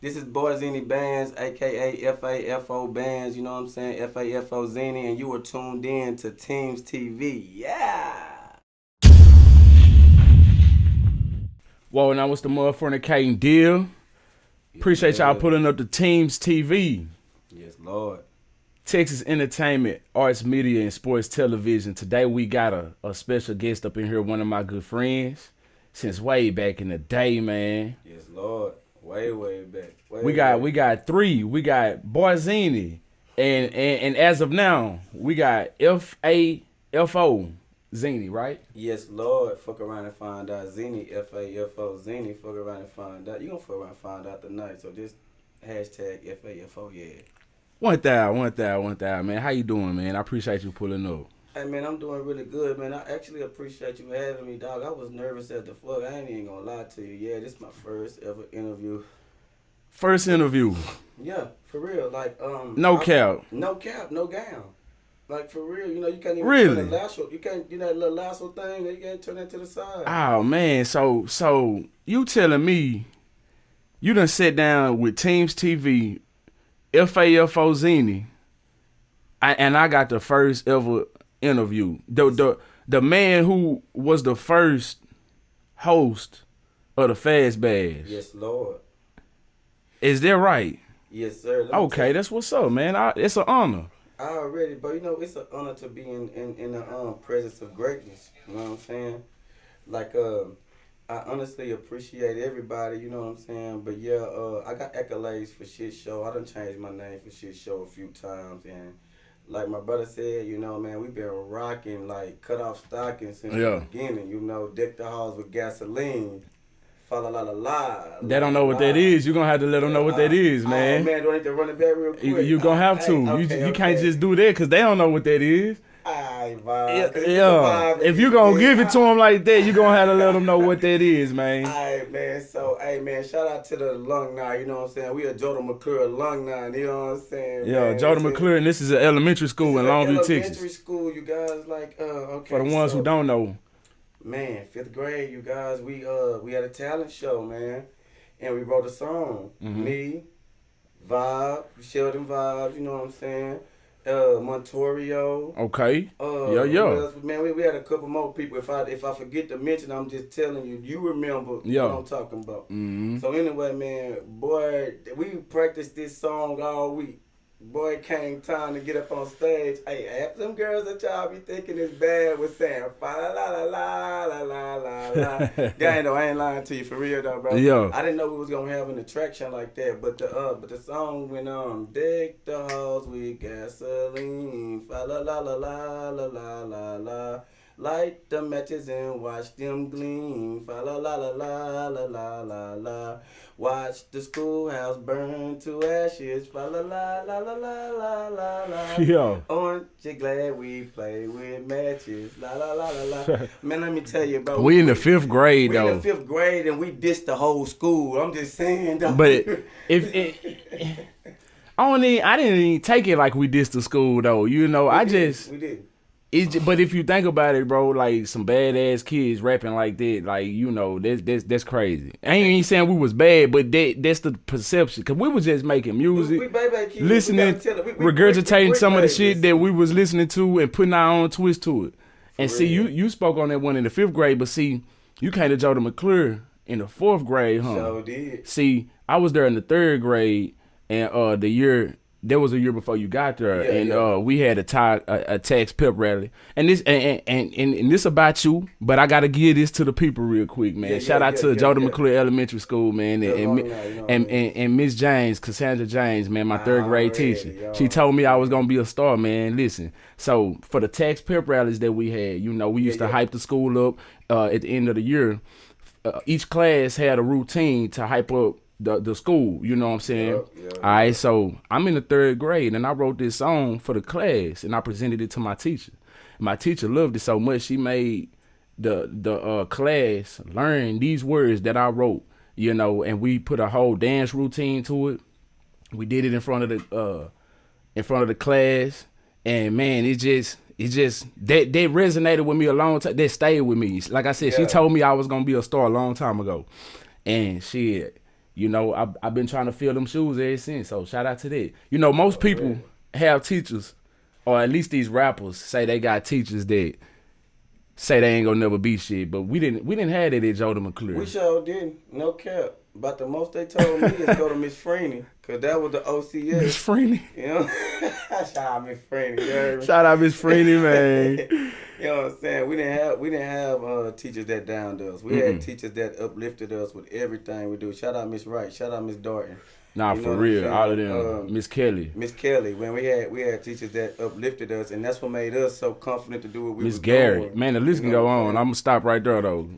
This is Boy Zini Bands, aka FAFO Bands, you know what I'm saying? FAFO Zini, and you are tuned in to Teams TV. Yeah! Whoa, now what's the motherfucking deal? Appreciate y'all Yeah. pulling up the Teams TV. Yes, Lord. Texas Entertainment, Arts Media, and Sports Television. Today we got a special guest up in here, one of my good friends. Since way back in the day, man. Yes, Lord. Way back. We got three. We got Boy Zini. And as of now, we got FAFO Zini, right? Yes, Lord. Fuck around and find out. Zini, FAFO Zini. Fuck around and find out. You gonna fuck around and find out tonight. So just hashtag FAFO, yeah. 1,000, man. How you doing, man? I appreciate you pulling up. Hey man, I'm doing really good, man. I actually appreciate you having me, dog. I was nervous as the fuck. I ain't even gonna lie to you. Yeah, this is my first ever interview. First interview. Yeah, for real. No cap. No cap, no gown. Like for real, you can't even Really? turn the lasso. You can't do that little lasso thing. You can't turn that to the side. Oh man, so you telling me you done sat down with Teams TV, FAFO Zini, and I got the first ever interview. The man who was the first host of the Fast Bash. Yes, Lord. Is that right? Yes, sir. Let me tell Okay, you, that's what's up, man. It's an honor. I already, but it's an honor to be in the presence of greatness. You know what I'm saying? Like I honestly appreciate everybody, you know what I'm saying? But yeah, I got accolades for Shit Show. I done changed my name for Shit Show a few times, and like my brother said, man, we been rocking like cut off stockings since the beginning. Deck the halls with gasoline. Fa la la la la. They don't know what that is. You're gonna have to let them know what that is, man. Oh man, do I need to run it back real quick? You gonna have to. You can't just do that because they don't know what that is. Yeah. If you gonna give it to them like that, you gonna have to let them know what that is, man. Alright, man. So, hey, man, shout out to the alumni. You know what I'm saying? We are Jordan McClure alumni. You know what I'm saying? Yeah, man? Jordan McClure, and this is an elementary school in Longview, Texas. Elementary school, you guys. Okay. For the ones who don't know. Man, 5th grade, you guys. We had a talent show, man, and we wrote a song. Mm-hmm. Me, Vibe, Sheldon Vibes. You know what I'm saying? Montorio. Okay. Yeah. Man, we had a couple more people. If I forget to mention, I'm just telling you. You remember what I'm talking about. Mm-hmm. So anyway, man, boy, we practiced this song all week. Boy, it came time to get up on stage. Hey, half them girls that y'all be thinking is bad was saying fa la la la la la la la. Gang though, I ain't lying to you for real though, bro. Yeah. I didn't know we was gonna have an attraction like that, but the song went on. Deck the halls with gasoline. Fa la la la la la la la la. Light the matches and watch them gleam. Fa la la la la la la la la. Watch the schoolhouse burn to ashes. Fa la la la la la la la la. Yeah. Aren't you glad we play with matches? La la la la la. Man, let me tell you, bro. We in the 5th grade, though. We in the 5th grade and we dissed the whole school. I'm just saying, though. But I didn't even take it like we dissed the school, though. You know, we did. But if you think about it, bro, like some badass kids rapping like that, like, that's crazy. I ain't even saying we was bad, but that's the perception. Cause we was just making music, we baby kids. listening, regurgitating some of the shit that we was listening to and putting our own twist to it. And see, you spoke on that one in the 5th grade, but see, you came to Jordan McClure in the 4th grade, huh? Sure did. See, I was there in the 3rd grade, and there was a year before you got there, we had a tax pep rally, and this about you, but I gotta give this to the people real quick, man. Shout out to Jordan McClure Elementary School, man, and Miss James, Cassandra James, man, my 3rd grade teacher. She told me I was gonna be a star, man. Listen, so for the tax pep rallies that we had, we used to hype the school up at the end of the year. Each class had a routine to hype up the school, you know what I'm saying? Yeah. All right, so I'm in the 3rd grade, and I wrote this song for the class, and I presented it to my teacher. My teacher loved it so much, she made the class learn these words that I wrote, and we put a whole dance routine to it. We did it in front of the class, and man, it just that resonated with me a long time. That stayed with me. Like I said, she told me I was gonna be a star a long time ago, and shit. you know, I've been trying to fill them shoes ever since. So shout out to that. You know, most people have teachers, or at least these rappers say they got teachers that say they ain't gonna never be shit. But we didn't have that at Jordan McClure. We sure didn't. No cap. But the most they told me is go to Miss Freeney, cause that was the OCS. Miss Freeney. You know, shout out Miss Freeney. You heard me? Shout out Miss Freeney, man. You know what I'm saying? We didn't have teachers that downed us. We had teachers that uplifted us with everything we do. Shout out Miss Wright. Shout out Miss Darton. Nah, you for real, all of them. Miss Kelly. Miss Kelly. When we had teachers that uplifted us, and that's what made us so confident to do what we was Miss Gary. doing. Man, the list can go on. I'm gonna stop right there though.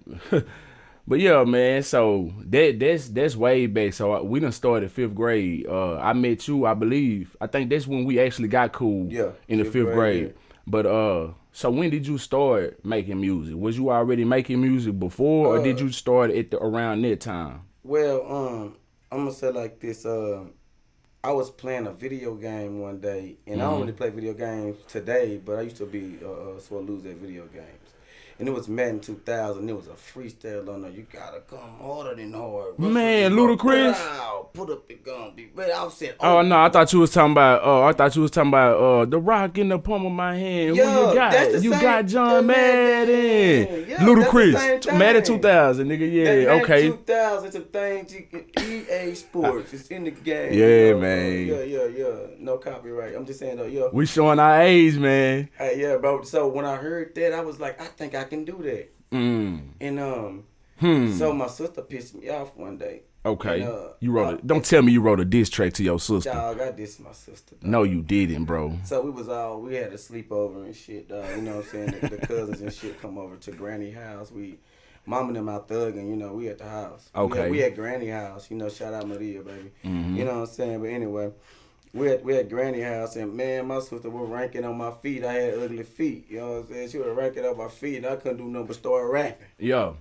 But yeah, man. So that's way back. So we done started 5th grade. I met you, I believe. I think that's when we actually got cool. Yeah, in the 5th grade. Yeah. But so when did you start making music? Was you already making music before, or did you start at around that time? Well, I'm gonna say like this. I was playing a video game one day, and I don't really play video games today, but I used to be sore loser at video games. And it was Madden 2000. It was a freestyle on there. You gotta come harder than hard. Man, Ludacris. Put up the gun, be ready. I said, oh no, I thought you was talking about. The rock in the palm of my hand. Yo, what you got? that's the You same, got John Madden. Yeah, Ludacris. Madden 2000, nigga. Yeah, Madden okay. 2000. It's a thing. EA Sports. It's in the game. Yeah, man. Yeah. No copyright. I'm just saying though. Yeah. We showing our age, man. Hey, yeah, bro. So when I heard that, I was like, I think I can do that. And so my sister pissed me off one day. Okay. And, you wrote it. Don't tell me you wrote a diss track to your sister. Dog, I dissed my sister. Dog. No, you didn't, bro. So we had a sleepover and shit, dog. You know what I'm saying? The cousins and shit come over to Granny house. Mom and them out thugging, you know, we at the house. Okay. We at Granny house, you know, shout out Maria, baby. You know what I'm saying? But anyway, we at Granny house, and man, my sister was ranking on my feet. I had ugly feet, you know what I'm saying? She was ranking on my feet, and I couldn't do nothing but start rapping. Yo.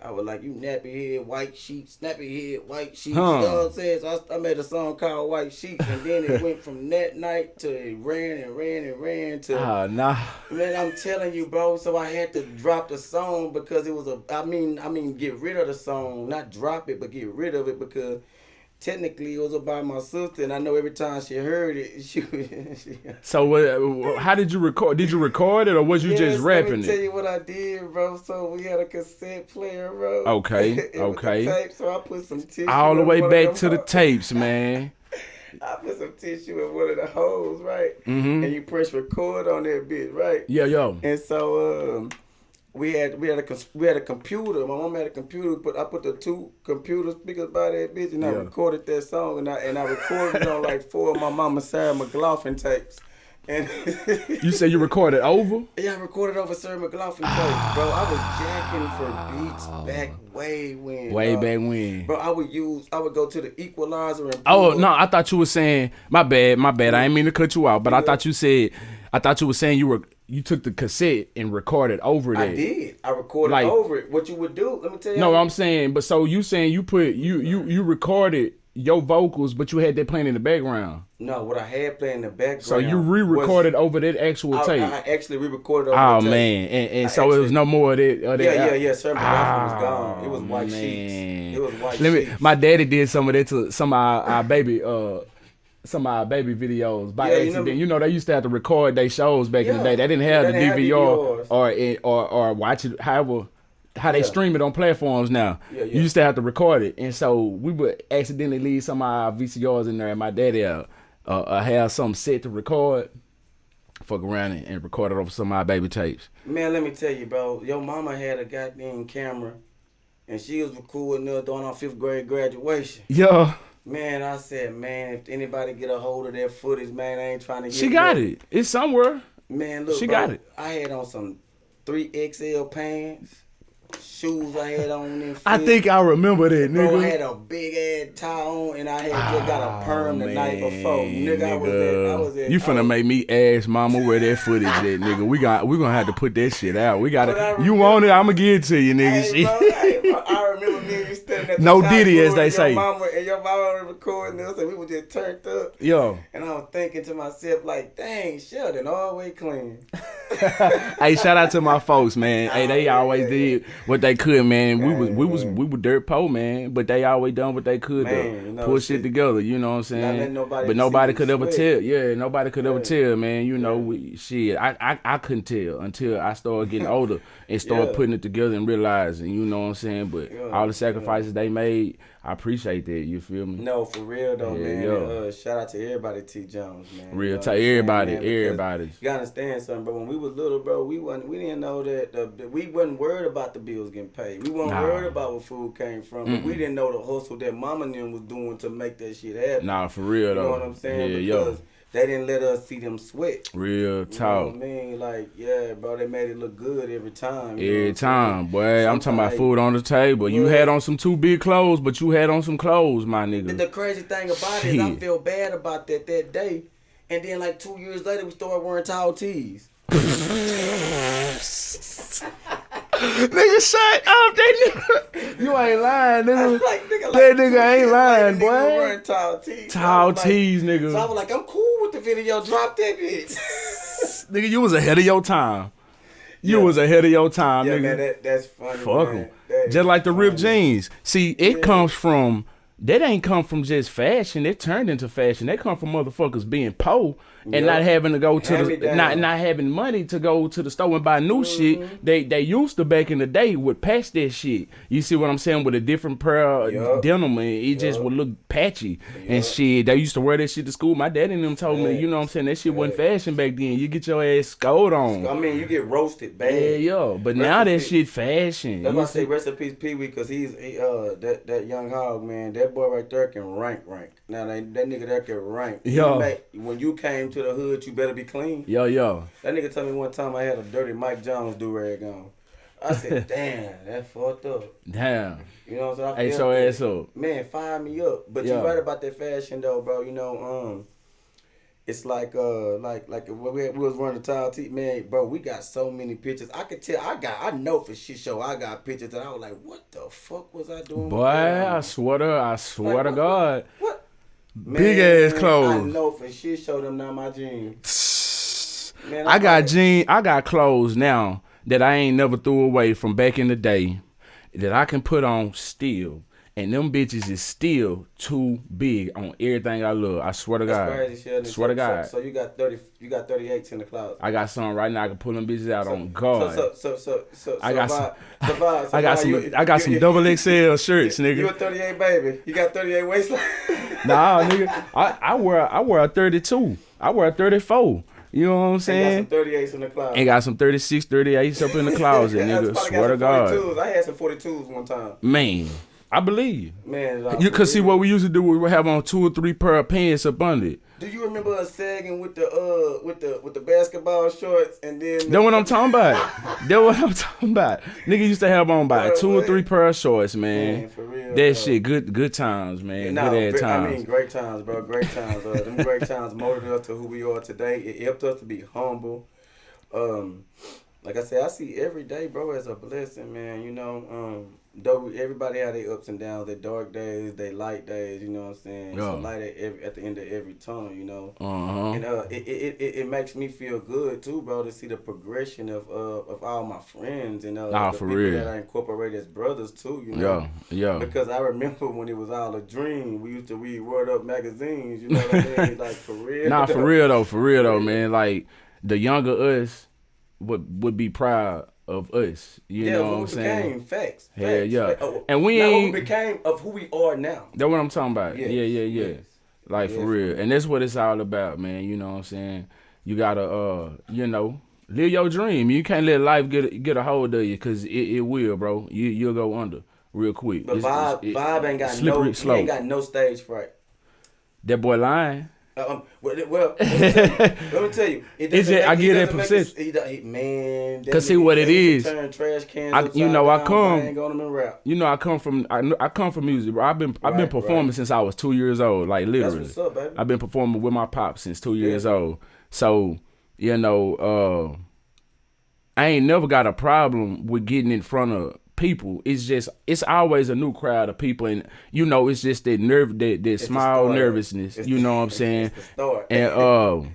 I was like, you nappy head, white sheets, nappy head, white sheets. You know what I'm saying? So I made a song called White Sheets, and then it went from that night to it ran to. Nah. Man, I'm telling you, bro. So I had to drop the song because it was I mean, get rid of the song, not drop it, but get rid of it because technically it was about my sister, and I know every time she heard it, she So how did you record? Did you record it, or was you just rapping it? Let me tell you what I did, bro. So we had a cassette player, bro. Okay. Tape, so I put some tissue all the way back to the tapes, man. I put some tissue in one of the holes, right? And you press record on that bitch, right? Yeah, yo. And so we had a computer. My mom had a computer, but I put the 2 computer speakers by that bitch, and I recorded that song, and I recorded it on like 4 of my mama Sarah McLaughlin tapes. And you say you recorded over? Yeah, I recorded over Sarah McLaughlin tapes, bro. I was jacking for beats back way when. Back when. Bro, I would go to the equalizer and. Oh no, I thought you were saying my bad. I didn't mean to cut you out, but I thought you were saying you took the cassette and recorded over that. I did. I recorded over it. What you would do? Let me tell you. No, I'm saying, but so you saying you recorded your vocals, but you had that playing in the background. No, what I had playing in the background. So you re-recorded over that actual tape. I actually re-recorded over the tape. Oh man, and so it was no more of that. Yeah. Sir McLaughlin was gone. It was White Sheets. It was White Sheets. My daddy did some of that to some of our baby. Some of our baby videos by accident. You know, they used to have to record their shows back in the day. They didn't have the DVR or watch it however how they stream it on platforms now. You used to have to record it. And so we would accidentally leave some of our VCRs in there, and my daddy have something set to record. Fuck around and record it over some of our baby tapes. Man, let me tell you, bro. Your mama had a goddamn camera, and she was recording us during our 5th grade graduation. Yeah. Man, I said, man, if anybody get a hold of that footage, man, I ain't trying to get She got it. It's somewhere. Man, look, she bro, got it. I had on some 3XL pants, shoes I had on them. I think I remember that, nigga. Bro, I had a big ass tie on, and I had just got a perm the night before. Nigga, I was at. You finna make me ask mama where that footage at, nigga. We gonna have to put that shit out. We gotta. You want it? I'ma give it to you, nigga. Hey, bro, I remember me and you sitting at the No top Diddy, as they and say. Your mama recording us, and we were just turned up. Yo. And I was thinking to myself, like, dang, Sheldon, always clean. Hey, shout out to my folks, man. Hey, they always did what they could, man. We were dirt poor, man, but they always done what they could to pull shit together. You know what I'm saying? But nobody could ever tell. Yeah, nobody could ever tell, man. You know, I couldn't tell until I started getting older and started putting it together and realizing. You know what I'm saying? But all the sacrifices they made, I appreciate that. You feel me? No, for real though, man. And, shout out to everybody, T. Jones, man. Real talk, everybody. You gotta understand something, bro. When we was little, bro, we didn't know that we wasn't worried about the bills getting paid. We weren't worried about where food came from. But we didn't know the hustle that mama and them was doing to make that shit happen. Nah, for real though. You know what I'm saying? Because they didn't let us see them sweat. Real talk. You know what I mean? Like, yeah, bro, they made it look good every time. Every time, boy. I'm talking about food on the table. You had on some too big clothes, but you had on some clothes, my nigga. The crazy thing about it is I feel bad about that day. And then like 2 years later, we started wearing tall tees. Nigga, shut up, that nigga. You ain't lying, nigga. That nigga ain't lying, boy. Wearing tall tees. Tall tees, nigga. So I was like, I'm cool with the video. Drop that bitch. Nigga, you was ahead of your time. You was ahead of your time, nigga. Man, that's funny. Fuck them. Just like the ripped jeans. See, it comes from. That ain't come from just fashion. It turned into fashion. They come from motherfuckers being poor and not having to go to the not having money to go to the store and buy new shit. They used to back in the day would patch that shit. You see what I'm saying? With a different pair of denim, and it just would look patchy and shit. They used to wear that shit to school. My daddy and them told me, you know what I'm saying, that shit wasn't fashion back then. You get your ass scolded on. I mean, you get roasted bad. Yeah. But now that shit fashion. That's why I say rest in peace, Pee Wee, because he's that young hog, man. That boy right there can rank. Now that nigga there can rank. When you came to the hood, you better be clean. Yo. That nigga told me one time I had a dirty Mike Jones do-rag on. I said, damn, that fucked up. Damn. You know what I'm saying? Hey, so ass up. Man, fire me up. But you're right about that fashion though, bro. You know, it's like when we was running the tile team, man, bro, we got so many pictures. I could tell I know for shit show I got pictures and I was like, what the fuck was I doing? Boy, I swear to God. What? Big ass clothes. I know for shit show them not my jeans. Man, I got clothes now that I ain't never threw away from back in the day that I can put on still. And them bitches is still too big on everything I love. I swear to God. That's crazy, swear to God. So you got 38s in the closet. I got some right now. I can pull them bitches out on God. I got some double XL shirts, nigga. You a 38 baby? You got 38 waistline? Nah, nigga. I wear a 32. I wear a 34. You know what I'm saying? And got some 38s in the closet. And got some 36, 38s up in the closet, nigga. Swear to God. 42s. I had some 42s one time. Man. I believe. Man, you could see what we used to do. We would have on 2 or 3 pair of pants up under it. Do you remember us sagging with the basketball shorts and then? That's what I'm talking about. Nigga used to have on by 2 or 3 pair of shorts, man. For real. That shit, good times, man. Good ass times. I mean, great times, bro. Great times. Them great times molded us to who we are today. It helped us to be humble. Like I said, I see every day, bro, as a blessing, man. You know, though everybody had their ups and downs, their dark days, their light days. You know what I'm saying? It's a light at the end of every tunnel. You know, and it makes me feel good too, bro, to see the progression of all my friends and the people that I incorporate as brothers too. You know, yeah. Because I remember when it was all a dream, we used to read Word Up magazines. You know what I mean? Like for real. Nah, for real though, man. Like the younger us would be proud of us. You know what I'm saying? Facts. Yeah. Oh, and we ain't. Who became of who we are now. That's what I'm talking about. Yes. Yeah. Like for real. And that's what it's all about, man. You know what I'm saying? You gotta, live your dream. You can't let life get a hold of you, cause it will, bro. You'll go under real quick. But Vibe ain't got he ain't got no stage fright. That boy lying. Well, let me tell you. I get that percent. Man, cause see what it is. Turn trash cans I come from music, bro. I've been performing since I was 2 years old, like literally. That's what's up, baby. I've been performing with my pops since 2 years old. So I ain't never got a problem with getting in front of people. It's always a new crowd of people, and it's just that that It's the small start. nervousness. It's You the, know what I'm saying? it's the start. And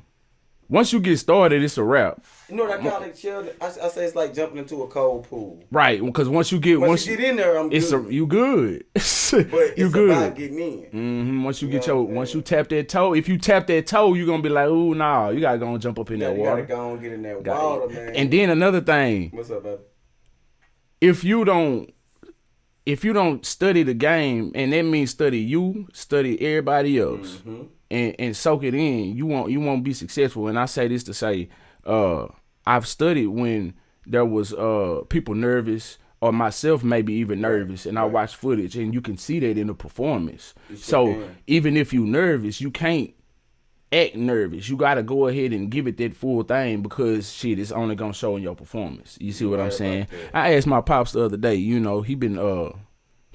once you get started, it's a wrap. You know what I call it, children? I say it's like jumping into a cold pool. Right, because once you get in there, I'm good. you good. But you it's good. about getting in. Once you once you tap that toe, if you tap that toe, you're gonna be like, ooh, nah, you gotta go and jump up in that water. You gotta go and get in that water, man. And then another thing, what's up, baby? If you don't study the game, and that means study everybody else, and soak it in, you won't be successful. And I say this to say, I've studied when there was people nervous, or myself maybe even nervous, and I watch footage, and you can see that in the performance. Even if you nervous, you can't act nervous. You gotta go ahead and give it that full thing, because shit, it's only gonna show in your performance. You see what I'm saying? I asked my pops the other day, he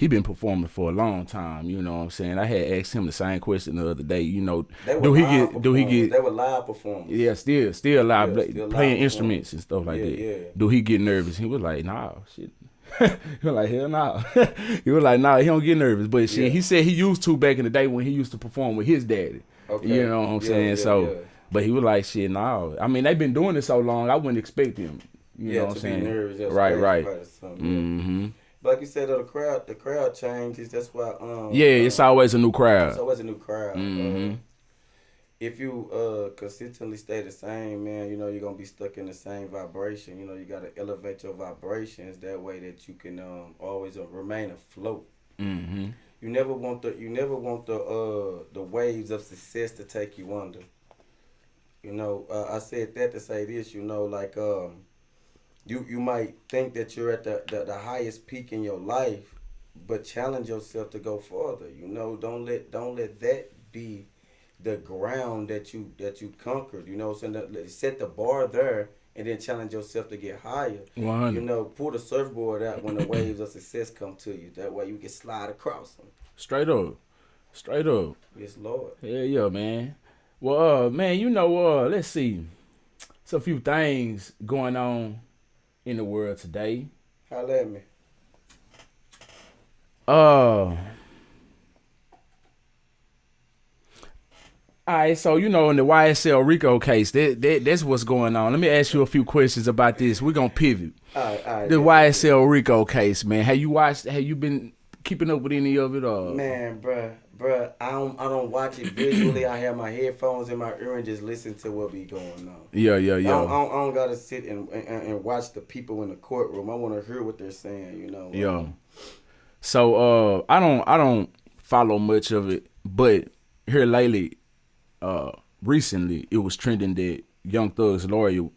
been performing for a long time, you know what I'm saying? I had asked him the same question the other day, do he get they were live performers. Yeah, still live, still playing live instruments and stuff like that. Yeah. Do he get nervous? He was like, nah, shit. He was like, hell no. He was like, nah, he don't get nervous. But shit, he said he used to back in the day when he used to perform with his daddy. Okay. You know what I'm saying? But he was like, shit, no. I mean, they've been doing this so long, I wouldn't expect him. You know what I'm saying? Be nervous, right. But like you said, the crowd changes. That's why. It's always a new crowd. It's always a new crowd. If you consistently stay the same, man, you're gonna be stuck in the same vibration. You gotta elevate your vibrations that way that you can always remain afloat. You never want the waves of success to take you under. I said that to say this. Like you might think that you're at the highest peak in your life, but challenge yourself to go further. Don't let that be the ground that you conquered. So set the bar there, and then challenge yourself to get higher. 100. Pull the surfboard out when the waves of success come to you. That way you can slide across them. Straight up. Yes, Lord. Yeah, man. Well, man, let's see. It's a few things going on in the world today. Holla at me. All right, so in the YSL Rico case, that's what's going on. Let me ask you a few questions about this. We're gonna pivot. All right. The YSL Rico case, man. Have you been keeping up with any of it? Or man, bruh, I don't watch it visually. I have my headphones in my ear and just listen to what be going on. Yeah. I don't gotta sit and watch the people in the courtroom. I want to hear what they're saying. Yeah. So I don't follow much of it, but here lately, recently it was trending that Young Thug's lawyer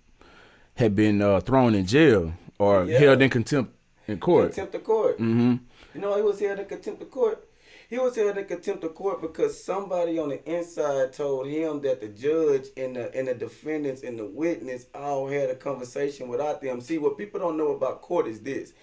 had been thrown in jail or held in contempt in court. Contempt of court. Mm-hmm. He was held in contempt of court. He was held in contempt of court because somebody on the inside told him that the judge and the defendants and the witness all had a conversation without them. See, what people don't know about court is this.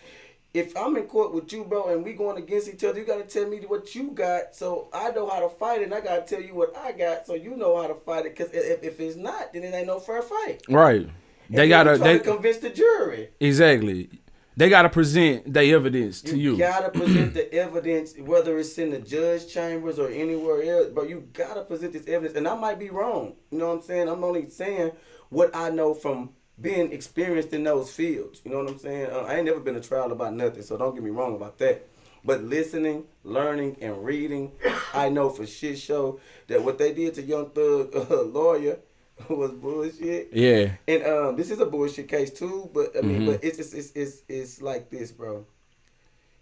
If I'm in court with you, bro, and we going against each other, you got to tell me what you got so I know how to fight it, and I got to tell you what I got so you know how to fight it. Because if it's not, then it ain't no fair fight. Right. They got to convince the jury. Exactly. They got to present their evidence to you. You got to present the evidence, whether it's in the judge chambers or anywhere else, but you got to present this evidence. And I might be wrong. You know what I'm saying? I'm only saying what I know from being experienced in those fields. You know what I'm saying? I ain't never been a trial about nothing, so don't get me wrong about that. But listening, learning, and reading, I know for shit show that what they did to Young Thug lawyer was bullshit. Yeah. And this is a bullshit case too, but I mean, but it's like this, bro.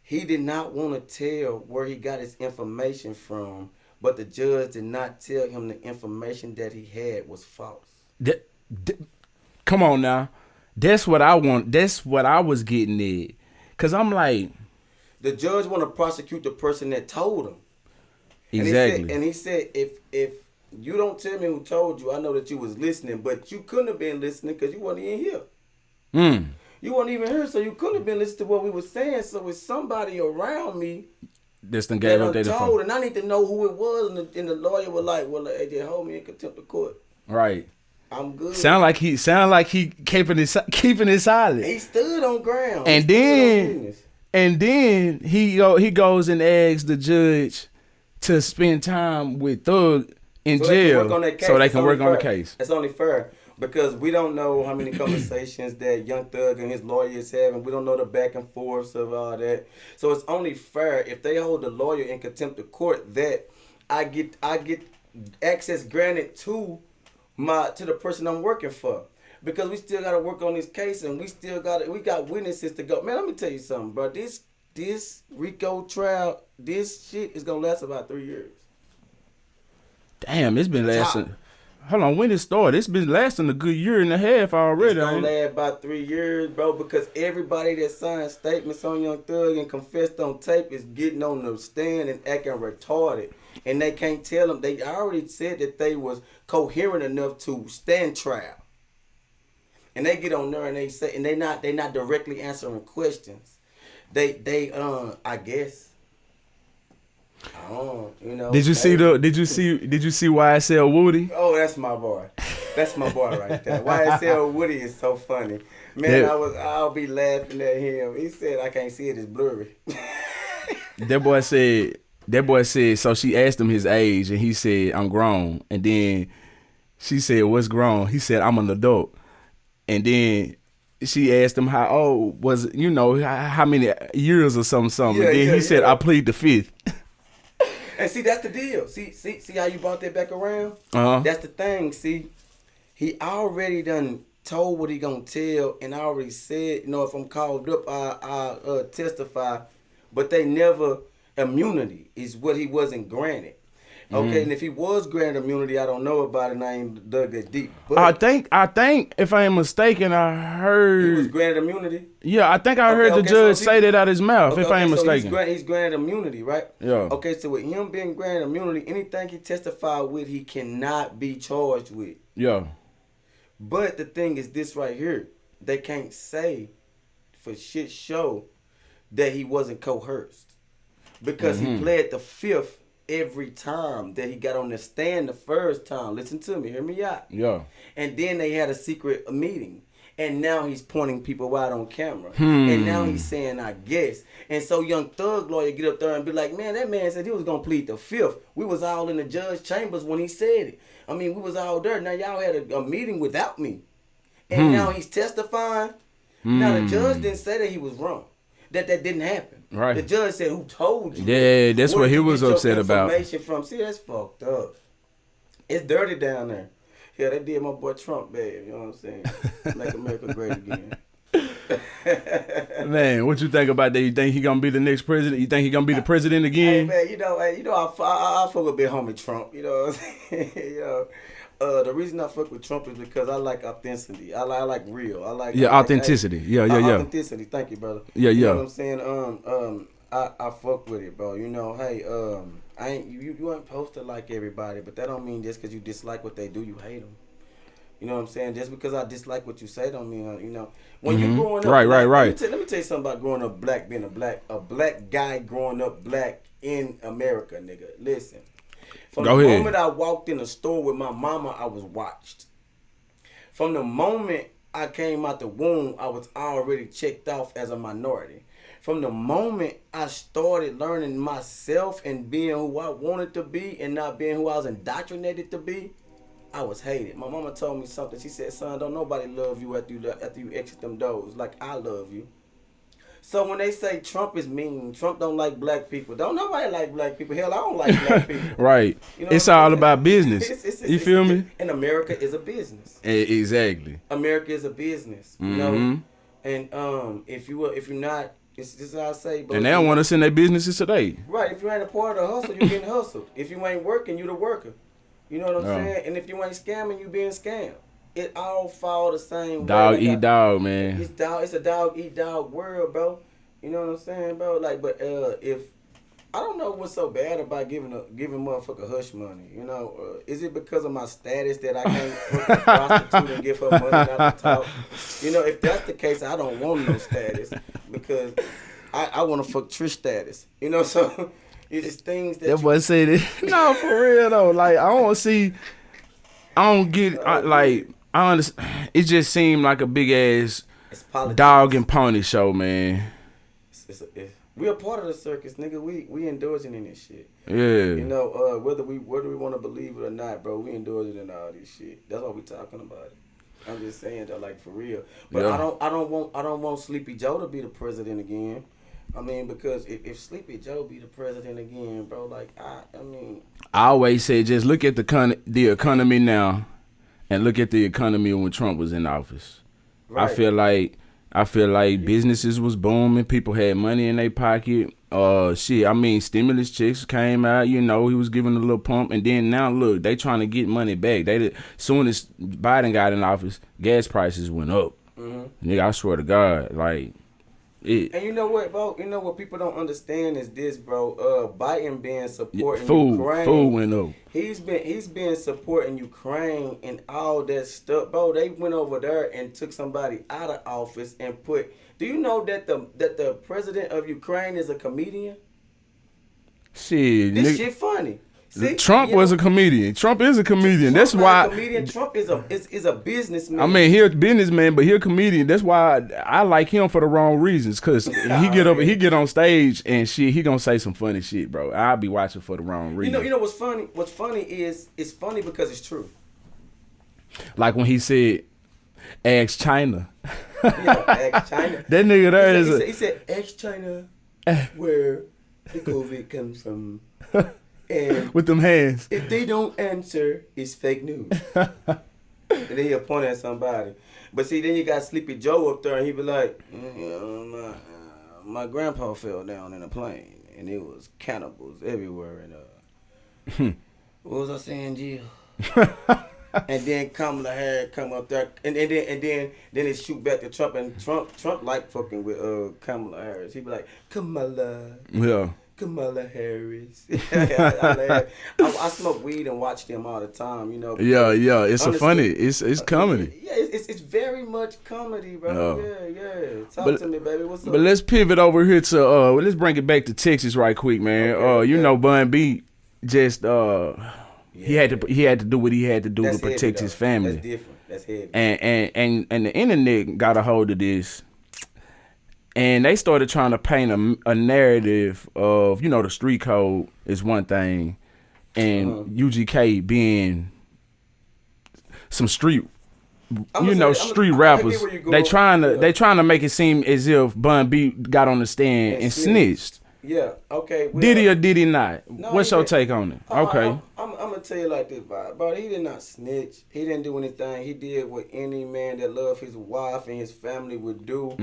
He did not want to tell where he got his information from, but the judge did not tell him the information that he had was false. Come on now. That's what I want. That's what I was getting at. Cause I'm like, the judge want to prosecute the person that told him. Exactly. And he said, if you don't tell me who told you, I know that you was listening, but you couldn't have been listening because you wasn't even here. You weren't even here, so you couldn't have been listening to what we were saying. So it's somebody around me this thing gave up that told, and I need to know who it was. And the lawyer was like, "Well, they just hold me in contempt of court." Right. I'm good. Sound like he keeping it silent. He stood on ground. And then And then he goes and asks the judge to spend time with Thug in So they can work jail on that case. so they It's can only work on the fair. case. It's only fair because we don't know how many conversations that Young Thug and his lawyers have, and we don't know the back and forths of all that. So it's only fair if they hold the lawyer in contempt of court that I get access granted to the person I'm working for. Because we still gotta work on this case, and we got witnesses to go. Man, let me tell you something, bro. This Rico trial, this shit is gonna last about 3 years. Damn, it's been lasting. Hold on, when it started, it's been lasting a good year and a half already. It's gonna last about 3 years, bro, because everybody that signed statements on Young Thug and confessed on tape is getting on the stand and acting retarded. And they can't tell them. They already said that they was coherent enough to stand trial. And they get on there and they say, and they not directly answering questions. They I guess. I don't, you know. Did you see YSL Woody? Oh, that's my boy. That's my boy right there. YSL Woody is so funny. Man, I'll be laughing at him. He said I can't see it, it's blurry. That boy said, so she asked him his age and he said, I'm grown. And then she said, what's grown? He said, I'm an adult. And then she asked him how old was it, how many years or something. Yeah, and then he said, yeah. I plead the fifth. And see, that's the deal. See how you brought that back around? Uh-huh. That's the thing. See, he already done told what he gonna tell, and I already said, if I'm called up, I testify. But they never immunity is what he wasn't granted. Okay, and if he was granted immunity, I don't know about it, and I ain't dug that deep. But I think if I am mistaken, I heard he was granted immunity. Yeah, I think I heard the judge say that out his mouth. If I ain't mistaken, he's granted immunity, right? Yeah. Okay, so with him being granted immunity, anything he testified with, he cannot be charged with. Yeah. But the thing is this right here, they can't say for shit show that he wasn't coerced because he pled the fifth every time that he got on the stand the first time. Listen to me, hear me out. Yeah. And then they had a secret meeting. And now he's pointing people out on camera. And now he's saying, I guess. And so Young Thug lawyer get up there and be like, man, that man said he was going to plead the fifth. We was all in the judge chambers when he said it. I mean, we was all there. Now y'all had a meeting without me. And now he's testifying. Now the judge didn't say that he was wrong. That didn't happen. Right. The judge said, who told you? Yeah, that's what he was upset about. From? See, that's fucked up. It's dirty down there. Yeah, they did my boy Trump bad. You know what I'm saying? Make America great again. Man, what you think about that? You think he gonna be the next president? You think he gonna be the president again? Hey man, I fuck with big homie Trump. You know what I'm saying? The reason I fuck with Trump is because I like authenticity. I like real. Authenticity. Yeah. Authenticity. Thank you, brother. Yeah. You know what I'm saying? I fuck with it, bro. Hey, I ain't you ain't supposed to like everybody, but that don't mean just because you dislike what they do, you hate them. You know what I'm saying? Just because I dislike what you say don't mean when you growing up. Right. Let me tell you something about growing up black, being a black guy growing up black in America, nigga. Listen. From the moment I walked in the store with my mama, I was watched. From the moment I came out the womb, I was already checked off as a minority. From the moment I started learning myself and being who I wanted to be and not being who I was indoctrinated to be, I was hated. My mama told me something. She said, son, don't nobody love you after you exit them doors like I love you. So when they say Trump is mean, Trump don't like black people. Don't nobody like black people. Hell, I don't like black people. Right. It's all about business. You feel me? And America is a business. Exactly. America is a business. You know? And if you're not, this is how I say. And they don't want us in their businesses today. Right. If you ain't a part of the hustle, you getting hustled. If you ain't working, you the worker. You know what I'm saying? And if you ain't scamming, you being scammed. It all fall the same way. Dog eat dog, man. It's a dog eat dog world, bro. You know what I'm saying, bro? Like, but if I don't know what's so bad about giving motherfucker hush money. Is it because of my status that I can't fuck a prostitute and give her money not to talk? If that's the case, I don't want no status because I want to fuck Trish status. So it's just things that. That boy said it. No, for real though. Like I don't get. I understand. It just seemed like a big ass dog and pony show, man. we a part of the circus, nigga. We indulging in this shit. You Yeah. know, whether we want to believe it or not, bro, we indulging in all this shit. That's why we talking about it. I'm just saying that, like, for real. But Yeah. I don't want Sleepy Joe to be the president again. I mean, because if Sleepy Joe be the president again, bro, like I mean, I always say just look at the economy now, and look at the economy when Trump was in office. right? I feel like businesses was booming. People had money in their pocket. Shit. I mean, stimulus checks came out. You know, he was giving a little pump, and then now look, they trying to get money back. Soon as Biden got in office, gas prices went up. Nigga, I swear to God, like it. And you know what, bro? You know what people don't understand is this, bro. Biden being supporting Food Ukraine. went up. He's been supporting Ukraine and all that stuff, bro. They went over there and took somebody out of office and put. Do you know that the president of Ukraine is a comedian? Shit, This nigga, shit funny. See, Trump was a comedian. Trump is a comedian. That's Trump why. not a comedian. Trump is a businessman. I mean, he a businessman, but he a comedian. That's why I like him for the wrong reasons. Cause he get on stage and shit. He gonna say some funny shit, bro. I'll be watching for the wrong reasons. You know what's funny? What's funny is it's funny because it's true. Like when he said, "Ask China." Ask China. That nigga there He said, ask China where the COVID comes from. And with them hands. if they don't answer, it's fake news. And then he'll point at somebody. But see, then you got Sleepy Joe up there, and he be like, my grandpa fell down in a plane, and it was cannibals everywhere. And what was I saying, Jill? And then Kamala Harris come up there, and then it shoot back to Trump, and Trump like fucking with Kamala Harris. He be like, Kamala. Yeah. Kamala Harris. I smoke weed and watch them all the time, you know. Yeah. It's honestly, a funny. It's comedy. Yeah, it's very much comedy, bro. Yeah. Talk to me, baby. What's up? But let's pivot over here to let's bring it back to Texas right quick, man. Okay. You know, Bun B just he had to do what he had to do That's to protect heavy, his though. family. That's different. That's heavy. And the internet got a hold of this. And they started trying to paint a narrative of, you know, the street code is one thing, and UGK being some street, street rappers. They trying to make it seem as if Bun B got on the stand and snitched. Yeah. Okay. Well, Did he or did he not? No, What's he your didn't. take on it? Okay. I'm gonna tell you like this, bro. He did not snitch. He didn't do anything. He did what any man that loved his wife and his family would do.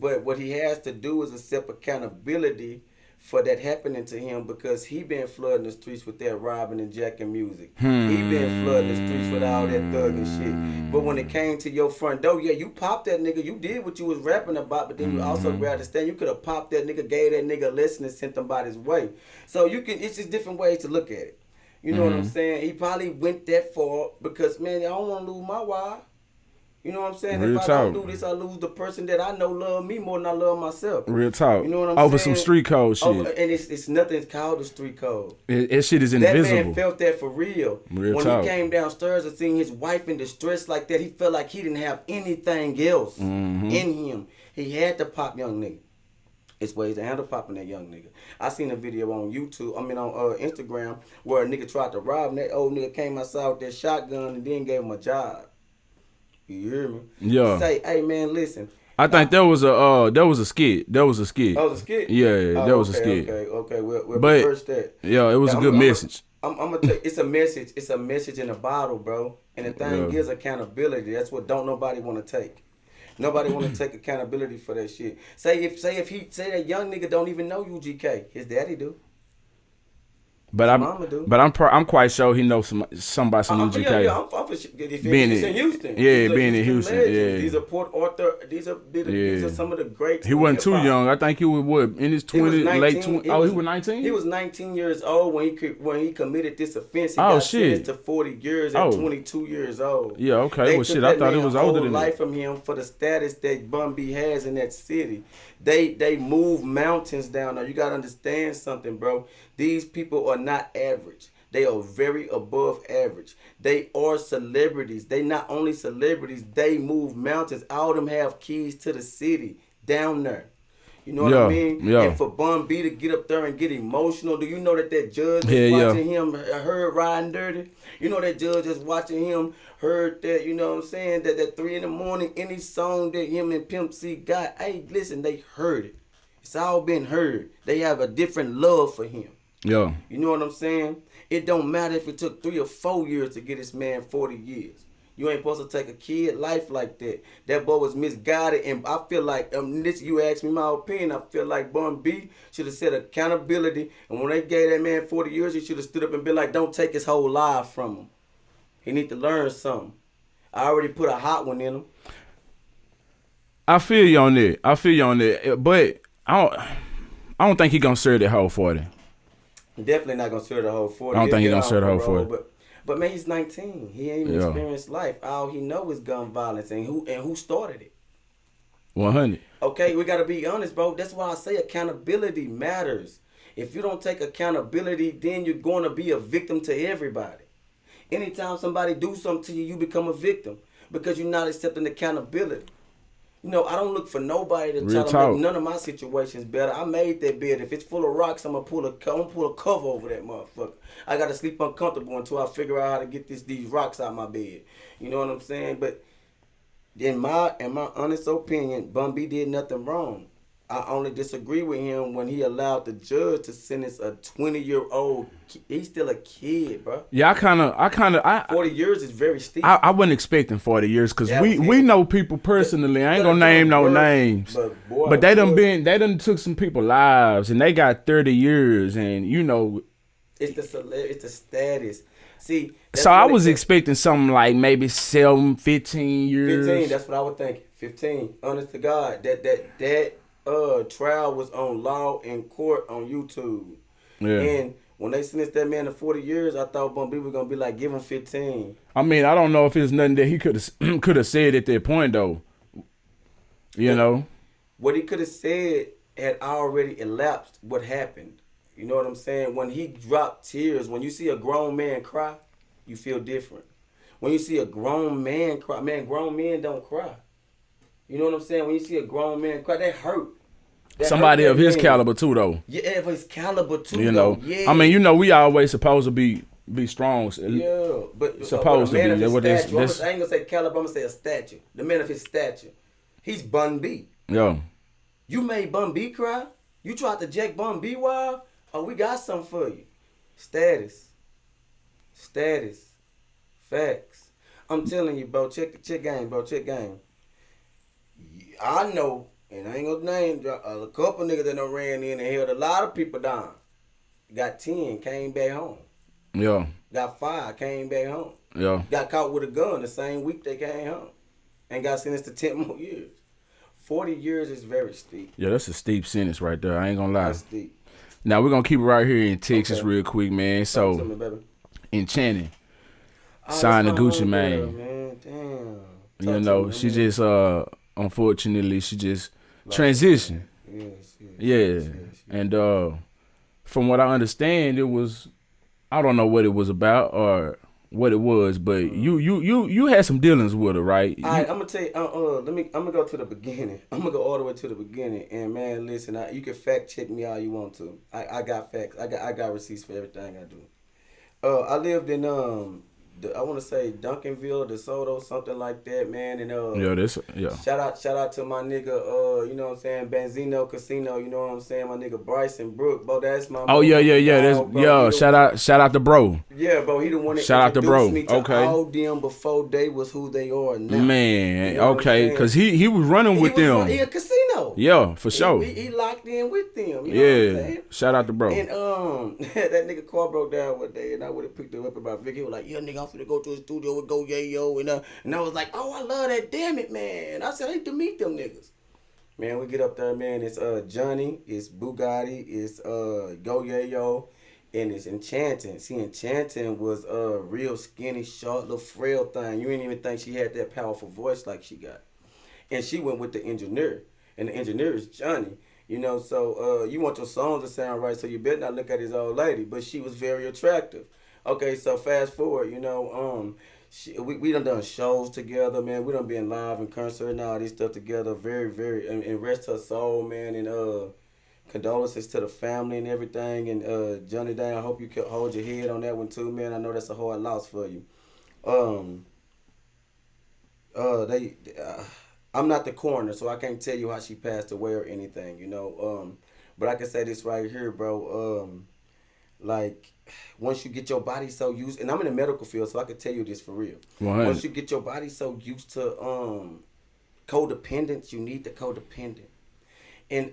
But what he has to do is accept accountability for that happening to him, because he been flooding the streets with that robbing and jacking music. He been flooding the streets with all that thug and shit. But when it came to your front door, yeah, you popped that nigga. You did what you was rapping about, but then you also grabbed the stand. You could have popped that nigga, gave that nigga a lesson, and sent them by his way. So it's just different ways to look at it. You know what I'm saying? He probably went that far because, man, I don't want to lose my wife. You know what I'm saying? Real if I talk. don't do this, I lose the person that I know love me more than I love myself. Real talk. You know what I'm Over saying? some street code shit. And it's nothing called the street code. It shit is That invisible. man felt that for real. Real when talk. he came downstairs and seen his wife in distress like that, he felt like he didn't have anything else in him. He had to pop young nigga. It's ways to handle popping that young nigga. I seen a video on YouTube, on Instagram, where a nigga tried to rob him. That old nigga came outside with that shotgun and then gave him a job. You hear me? Yeah. Say, hey man, listen. I think that was a skit. That was a skit. Oh, it was a skit? Yeah, that was a skit. Okay. We'll But reverse that. yeah, it was a good message. I'm gonna tell you, it's a message. It's a message in a bottle, bro. And the thing is accountability. That's what don't nobody want to take. Nobody want to take accountability for that shit. Say that young nigga don't even know UGK. His daddy do. But I'm quite sure he knows somebody some UGK. Yeah, I'm for sure. If Being he's in Houston. Being in Houston. Legends. Yeah. These are Port Arthur. These are some of the greats. He wasn't too hip-hop. young. I think he was in his 20s, late 20s. Oh, he was 19? He was 19 years old when he committed this offense. He Oh, got shit. sentenced to 40 years at 22 years old. Yeah, okay. They Well, took shit, I that thought it man was older whole than life that. from him for the status that Bun B has in that city. They move mountains down there. You got to understand something, bro. These people are not average. They are very above average. They are celebrities. They not only celebrities, they move mountains. All of them have keys to the city down there. You know what I Yeah, mean? yeah, And for Bun B to get up there and get emotional, do you know that judge yeah, is yeah. watching him heard riding dirty? You know that judge is watching him heard that, you know what I'm saying, that 3 in the morning, any song that him and Pimp C got, hey, listen, they heard it. It's all been heard. They have a different love for him. Yeah. You know what I'm saying? It don't matter if it took 3 or 4 years to get this man 40 years. You ain't supposed to take a kid life like that. That boy was misguided, and I feel like this. You asked me my opinion. I feel like Bun B should have said accountability, and when they gave that man 40 years, he should have stood up and been like, "Don't take his whole life from him. He need to learn something." I already put a hot one in him. I feel you on that. I feel you on that. But I don't think he gonna serve that whole 40. Definitely not gonna serve the whole 40. I don't think he He'll gonna get serve the on whole parole, 40. But man, he's 19. He ain't even Yeah. experienced life. All he know is gun violence and who started it. 100. Okay, we gotta be honest, bro. That's why I say accountability matters. If you don't take accountability, then you're gonna be a victim to everybody. Anytime somebody do something to you, you become a victim because you're not accepting accountability. You know, I don't look for nobody to Real try to talk. make none of my situations better. I made that bed. If it's full of rocks, I'm gonna pull a cover over that motherfucker. I gotta sleep uncomfortable until I figure out how to get these rocks out my bed. You know what I'm saying? But in my honest opinion, Bun B did nothing wrong. I only disagree with him when he allowed the judge to sentence a 20-year-old. He's still a kid, bro. Yeah, I 40 years is very steep. I wasn't expecting 40 years because That was we it. know people personally. I ain't gonna name no names, But boy, but they done took some people's lives and they got 30 years, and you know. it's the status. See, that's So I what was it- expecting something like maybe 7, 15 years. 15. That's what I would think. 15. Honest to God, that trial was on Law and Court on YouTube. Yeah. And when they sentenced that man to 40 years, I thought Bun B was gonna be like, give him 15. I mean, I don't know if it's nothing that he could have said at that point though. You know. What he could have said had already elapsed what happened. You know what I'm saying? When he dropped tears, when you see a grown man cry, you feel different. When you see a grown man cry, man, grown men don't cry. You know what I'm saying? When you see a grown man cry, that hurt. That Somebody hurt of that his man. caliber too though. Yeah, of his caliber too, You know. though. Yeah. I mean, you know, we always supposed to be strong. Yeah, but Supposed a man to of be. his That's- stature, that's- I ain't gonna say caliber, I'm gonna say a stature. The man of his stature. He's Bun B. Yeah. You made Bun B cry? You tried to jack Bun B wild? Oh, we got something for you. Status. Facts. I'm telling you, bro, check game, bro, check game. I know, and I ain't gonna name drop, a couple niggas that done ran in and held a lot of people down. Got 10, came back home. Yeah. Got 5, came back home. Yeah. Got caught with a gun the same week they came home. And got sentenced to 10 more years. 40 years is very steep. Yeah, that's a steep sentence right there. I ain't gonna lie. That's steep. Now we're gonna keep it right here in Texas Okay. real quick, man. Talk So to me, baby. Enchanting. Oh, Signed that's to my Gucci homegirl, Mane. man. Damn. You Talk to know, me, she man. just unfortunately she just Lost transitioned. her, man. Yes. Yeah. And from what I understand, it was, I don't know what it was about or what it was, but you had some dealings with her, right? All right, I'm gonna tell you. I'm gonna go to the beginning. I'm gonna go all the way to the beginning. And man, listen, you can fact check me all you want to. I got facts. I got receipts for everything I do. I lived in I want to say Duncanville, DeSoto, something like that, man. And yeah. Shout out to my nigga, you know what I'm saying, Benzino Casino, you know what I'm saying, my nigga Bryson Brook, bro, that's my Oh yeah. That's dog, bro. yo. He Shout out to bro. Yeah, bro, he the one that Shout out to bro. introduced me to Okay. all them before they was who they are now. Man, You know what I'm okay, saying? cause he was running with them. He a casino. Yeah, for sure. He locked in with them. You know what I'm Yeah. saying? Shout out to bro. And that nigga car broke down one day, and I would have picked him up about Vic. He was like, "Yeah, nigga, I'm finna go to the studio with Go Yayo," and I was like, "Oh, I love that, damn it, man." I said, "I hate to meet them niggas." Man, we get up there, man. It's Johnny, it's Bugatti, it's Go Yayo, and it's Enchanting. See, Enchanting was a real skinny, short, little frail thing. You didn't even think she had that powerful voice like she got. And she went with the engineer, and the engineer is Johnny. You know, so you want your songs to sound right, so you better not look at his old lady. But she was very attractive. Okay, so fast forward, you know, We done shows together, man. We done been live in concert and all this stuff together. Very, very, and rest her soul, man. And condolences to the family and everything. And Johnny Day, I hope you can hold your head on that one too, man. I know that's a hard loss for you. Um, they, I'm not the coroner, so I can't tell you how she passed away or anything, you know. But I can say this right here, bro. Like once you get your body so used, and I'm in the medical field, so I can tell you this for real. 100. Once you get your body so used to codependence, you need the codependent. And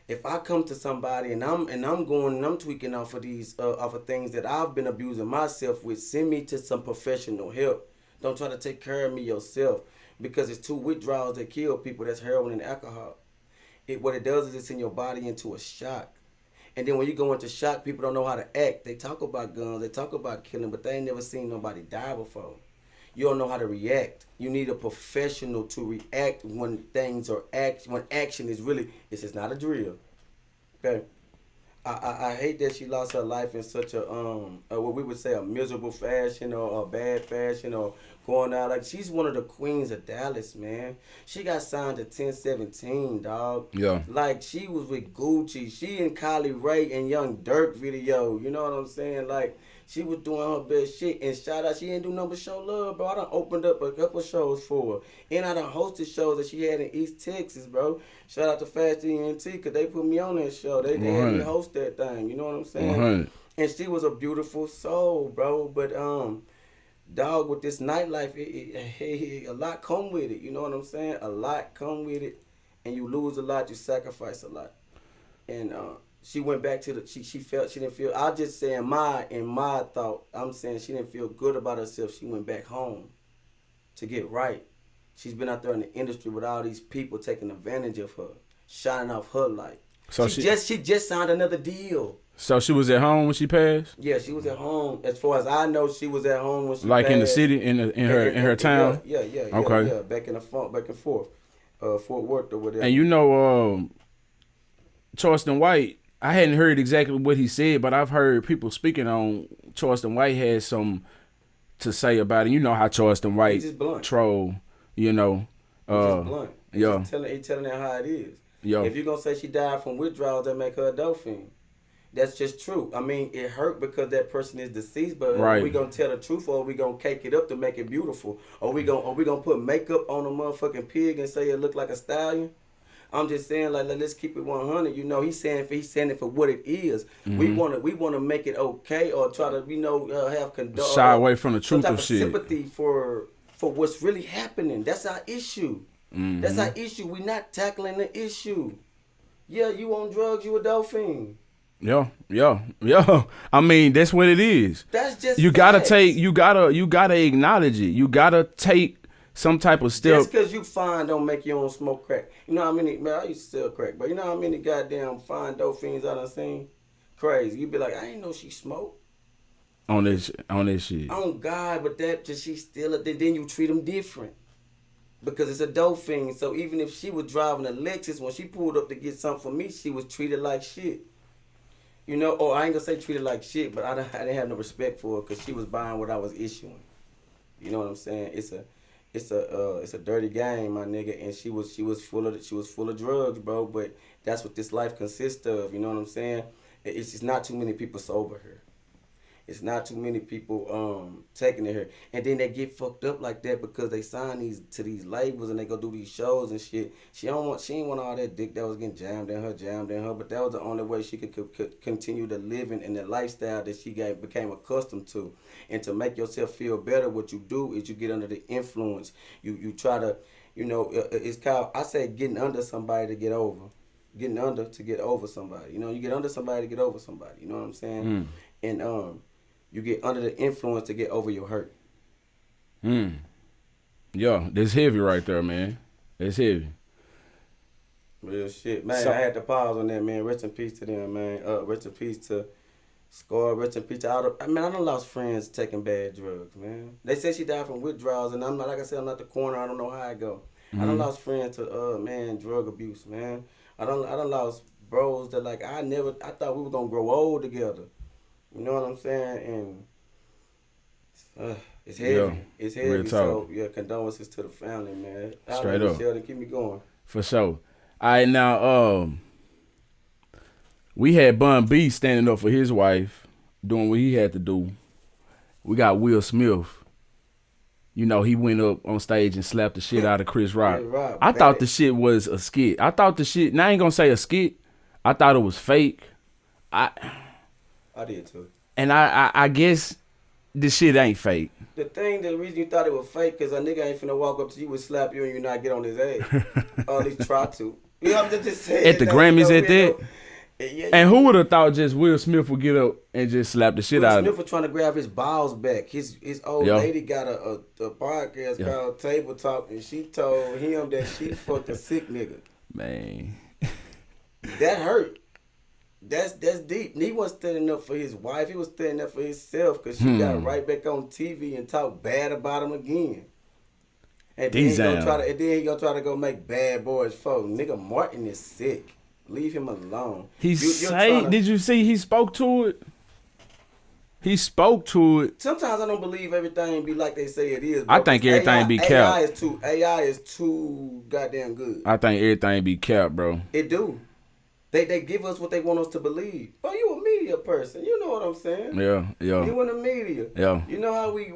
if I come to somebody and I'm going and I'm tweaking off of these off of things that I've been abusing myself with, send me to some professional help. Don't try to take care of me yourself because it's two withdrawals that kill people. That's heroin and alcohol. What it does is it send your body into a shock. And then when you go into shock, people don't know how to act. They talk about guns, they talk about killing, but they ain't never seen nobody die before. You don't know how to react. You need a professional to react when things are when action is really. It's just not a drill. Okay. I hate that she lost her life in such what we would say a miserable fashion or a bad fashion or going out like she's one of the queens of Dallas, man. She got signed to 1017, dog. Yeah. Like she was with Gucci. She and Kylie Ray and Young Dirk video. You know what I'm saying? Like she was doing her best shit. And shout out, she ain't do nothing but show love, bro. I done opened up a couple shows for her. And I done hosted shows that she had in East Texas, bro. Shout out to Fast ENT because they put me on that show. They had me host that thing. You know what I'm saying? 100. And she was a beautiful soul, bro. But dog, with this nightlife, a lot come with it. You know what I'm saying? A lot come with it, and you lose a lot, you sacrifice a lot. And she went back to the. She felt she didn't feel. I just say in my thought, I'm saying she didn't feel good about herself. She went back home to get right. She's been out there in the industry with all these people taking advantage of her, shining off her light. So she just signed another deal. So she was at home when she passed. Yeah, she was at home. As far as I know, she was at home when she Like passed. in the city, in her town. Yeah, Okay. yeah. Back in the front, back and forth, Fort Worth or whatever. And you know, Charleston White. I hadn't heard exactly what he said, but I've heard people speaking on Charleston White had some to say about it. You know how Charleston White just blunt. troll. You know. He's just blunt. Yeah. He's telling her how it is. Yeah. If you're gonna say she died from withdrawals, that make her a dolphin. That's just true. I mean, it hurt because that person is deceased, but Right. are we gonna tell the truth or are we gonna cake it up to make it beautiful? Are we gonna put makeup on a motherfucking pig and say it look like a stallion? I'm just saying, like, let's keep it 100. You know, he's saying it for what it is. Mm-hmm. We wanna make it okay or try to have Shy away from the some truth type of of shit. sympathy for what's really happening. That's our issue. Mm-hmm. That's our issue. We're not tackling the issue. Yeah, you on drugs, you a dolphin. Yeah. I mean, that's what it is. That's just You facts. gotta acknowledge it. You gotta take some type of step. Just because you fine don't make you don't smoke crack. You know how many, man, I used to sell crack, but you know how many goddamn fine dope fiends I done seen? Crazy. You be like, I ain't know she smoked. On this shit. Oh God, but that just she still, then you treat them different. Because it's a dope fiend. So even if she was driving a Lexus, when she pulled up to get something for me, she was treated like shit. You know, or I ain't gonna say treated like shit, but I didn't have no respect for her because she was buying what I was issuing. You know what I'm saying? It's a dirty game, my nigga, and she was full of drugs, bro. But that's what this life consists of. You know what I'm saying? It's just not too many people sober here. It's not too many people taking it here, and then they get fucked up like that because they sign these labels and they go do these shows and shit. She ain't want all that dick that was getting jammed in her. But that was the only way she could continue to live in the lifestyle that she became accustomed to. And to make yourself feel better, what you do is you get under the influence. You try to, it's called, I say, getting under somebody to get over. Getting under to get over somebody. You know, you get under somebody to get over somebody. You know what I'm saying? And you get under the influence to get over your hurt. Yeah, that's heavy right there, man. That's heavy. Real shit. Man, I had to pause on that, man. Rest in peace to them, man. Rest in peace to Scar. Rest in peace to all the... I done lost friends taking bad drugs, man. They say she died from withdrawals, and I'm not, like I said, I'm not the corner. I don't know how I go. I done lost friends to, drug abuse, man. I done lost bros that, like, I thought we were going to grow old together. You know what I'm saying? And It's Yeah, heavy. It's real heavy. talk. So yeah, condolences to the family, man. Straight up. Sheldon, keep me going. For sure. All right, now, we had Bun B standing up for his wife, doing what he had to do. We got Will Smith. You know, he went up on stage and slapped the shit out of Chris Rock. I thought the shit was a skit. I thought the shit, now I ain't gonna say a skit. I thought it was fake. I did too. And I guess this shit ain't fake. The reason you thought it was fake, because a nigga ain't finna walk up to you and slap you and you not get on his ass. Or at least try to. You know, I'm just saying. At the Grammys at that? Yeah, and who would have thought just Will Smith would get up and just slap the shit out of him? Will Smith was trying to grab his balls back. His old lady got a podcast called Table Talk, and she told him that she fucked a sick nigga. Man. That hurt. That's deep. And he wasn't standing up for his wife. He was standing up for himself, because she got right back on TV and talked bad about him again. And then he gonna try to go make Bad Boys 4. Nigga, Martin is sick. Leave him alone. Did you see he spoke to it? He spoke to it. Sometimes I don't believe everything be like they say it is. Bro. I think everything be capped. AI is too goddamn good. I think everything be capped, bro. It do. They give us what they want us to believe. Oh, you a media person. You know what I'm saying? Yeah. You in the media. Yeah. You know how we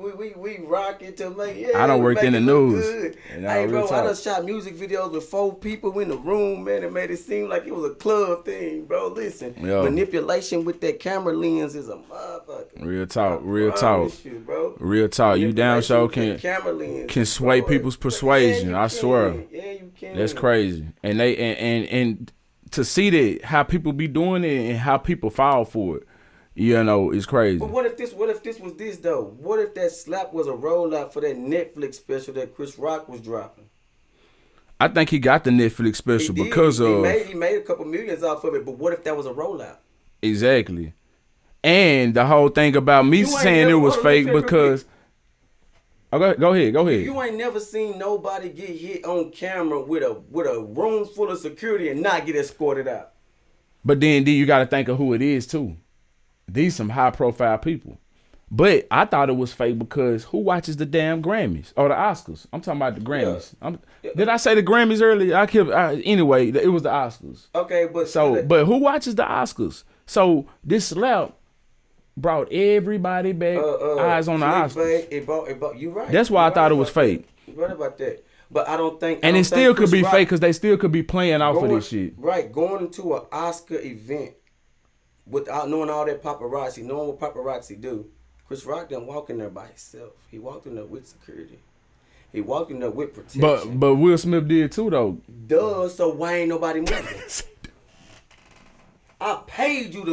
rock it to make, I don't work in the news. Hey, bro, I done shot music videos with 4 people in the room, man. It made it seem like it was a club thing, bro. Listen, manipulation with that camera lens is a motherfucker. Real talk. You, bro. Real talk. You damn sure can sway people's persuasion. I swear. Yeah, you can. That's crazy. And and to see that how people be doing it and how people fall for it, you know, it's crazy. But what if this was this though? What if that slap was a rollout for that Netflix special that Chris Rock was dropping? I think he got the Netflix special because he made a couple millions off of it. But what if that was a rollout? Exactly. And the whole thing about me saying it was fake because. Oh, go ahead. You ain't never seen nobody get hit on camera with a room full of security and not get escorted out. But then you got to think of who it is too. These some high profile people. But I thought it was fake because who watches the damn Grammys or the Oscars? I'm talking about the Grammys. Yeah. Did I say the Grammys earlier? Anyway, it was the Oscars. Okay, but who watches the Oscars? So this slap brought everybody back, eyes on the Oscars. It brought you right. That's why I thought it was fake. You right about that. But I don't think. And it still could be fake because they still could be playing off of this shit. Right, going into an Oscar event without knowing all that paparazzi, knowing what paparazzi do. Chris Rock didn't walk in there by himself. He walked in there with security. He walked in there with protection. But Will Smith did too though. Duh. So why ain't nobody moving? I paid you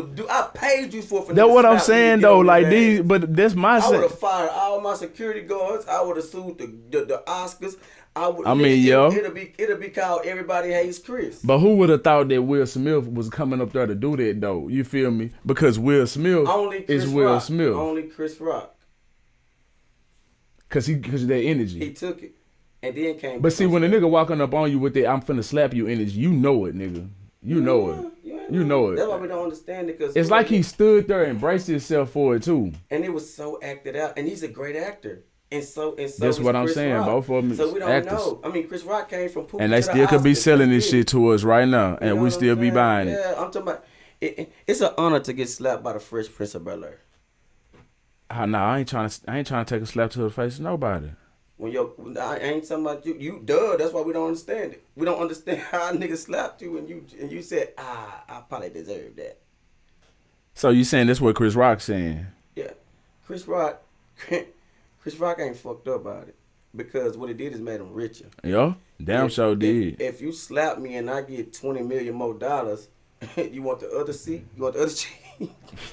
for. That's what I'm saying though. Like these, but that's my. I would have fired all my security guards. I would have sued the Oscars. It'll be called Everybody Hates Chris. But who would have thought that Will Smith was coming up there to do that though? You feel me? Because Will Smith is Will Smith. Only Chris Rock. Cause that energy. He took it, and then came. But see, when a nigga walking up on you with that, I'm finna slap you energy, you know it, nigga. You know it. You know it. That's why we don't understand it. Cause it's like he stood there and embraced himself for it too. And it was so acted out, and he's a great actor. And so that's what I'm saying. Rock. Both of them so we don't actors. know. I mean, Chris Rock came from Pookie and they still could be selling this shit to us right now, and we still be buying it. Yeah, I'm talking about. It's an honor to get slapped by the Fresh Prince of Bel-Air. Nah, I ain't trying to take a slap to the face of nobody. I ain't talking about you. Duh. That's why we don't understand it. We don't understand how a nigga slapped you, and you said, I probably deserve that. So you saying that's what Chris Rock's saying? Yeah, Chris Rock ain't fucked up about it because what it did is made him richer. Yeah, damn sure did. If you slap me and I get $20 million more, you want the other seat? You want the other seat?